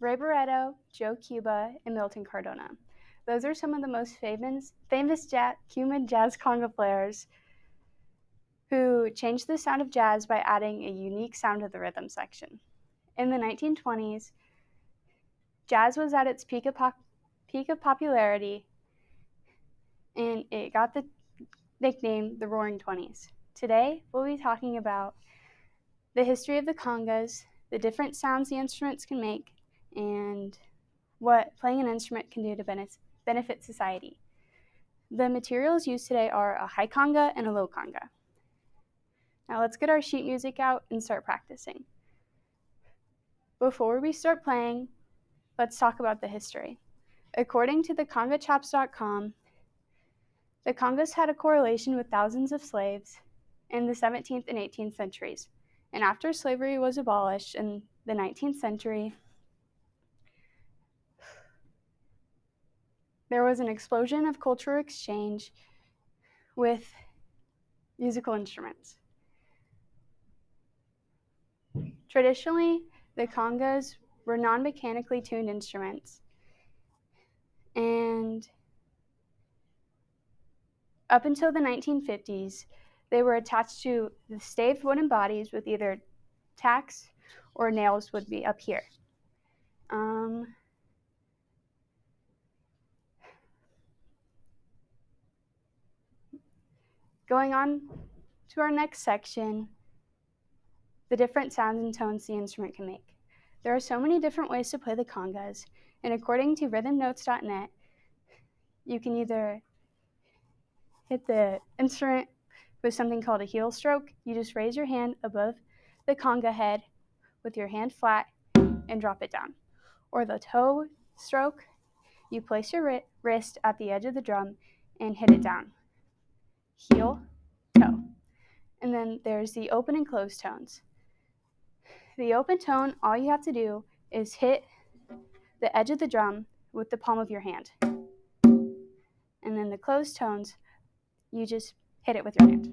Ray Barretto, Joe Cuba, and Milton Cardona. Those are some of the most famous Cuban jazz conga players who changed the sound of jazz by adding a unique sound to the rhythm section. In the 1920s, jazz was at its peak of popularity, and it got the nickname the Roaring Twenties. Today, we'll be talking about the history of the congas, the different sounds the instruments can make, and what playing an instrument can do to benefit society. The materials used today are a high conga and a low conga. Now let's get our sheet music out and start practicing. Before we start playing, let's talk about the history. According to thecongachops.com, the congas had a correlation with thousands of slaves in the 17th and 18th centuries. And after slavery was abolished in the 19th century, there was an explosion of cultural exchange with musical instruments. Traditionally, the congas were non-mechanically tuned instruments, and up until the 1950s, they were attached to the staved wooden bodies with either tacks or nails would be up here. Going on to our next section, the different sounds and tones the instrument can make. There are so many different ways to play the congas, and according to rhythmnotes.net, you can either hit the instrument with something called a heel stroke. You just raise your hand above the conga head with your hand flat and drop it down. Or the toe stroke, you place your wrist at the edge of the drum and hit it down. Heel, toe. And then there's the open and closed tones. The open tone, all you have to do is hit the edge of the drum with the palm of your hand. And then the closed tones, you just hit it with your hand.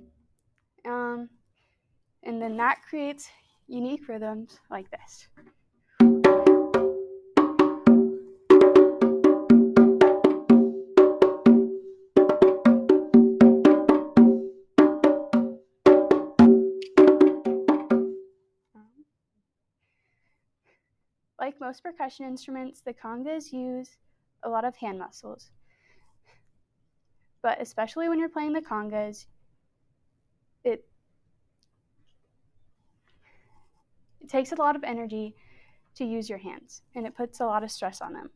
And then that creates unique rhythms like this. Like most percussion instruments, the congas use a lot of hand muscles. But especially when you're playing the congas, it takes a lot of energy to use your hands, and it puts a lot of stress on them.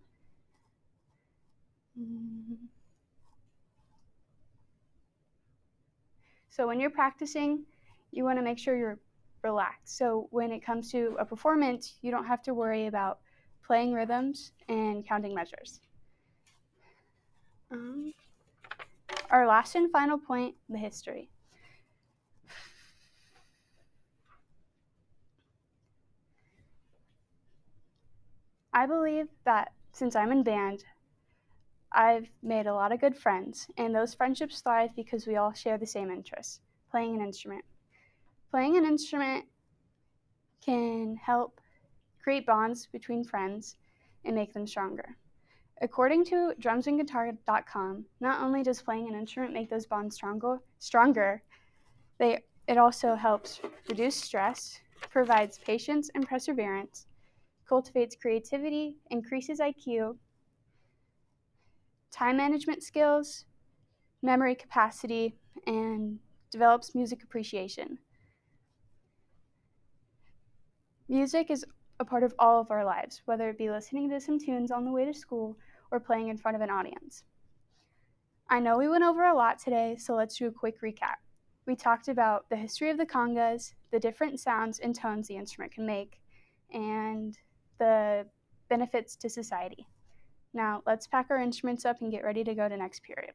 So when you're practicing, you want to make sure you're relaxed. So when it comes to a performance, you don't have to worry about playing rhythms and counting measures. Our last and final point, the history. I believe that since I'm in band, I've made a lot of good friends, and those friendships thrive because we all share the same interests, playing an instrument. Playing an instrument can help create bonds between friends and make them stronger. According to drumsandguitar.com, not only does playing an instrument make those bonds stronger, it also helps reduce stress, provides patience and perseverance, cultivates creativity, increases IQ, time management skills, memory capacity, and develops music appreciation. Music is a part of all of our lives, whether it be listening to some tunes on the way to school or playing in front of an audience. I know we went over a lot today, so let's do a quick recap. We talked about the history of the congas, the different sounds and tones the instrument can make, and the benefits to society. Now, let's pack our instruments up and get ready to go to next period.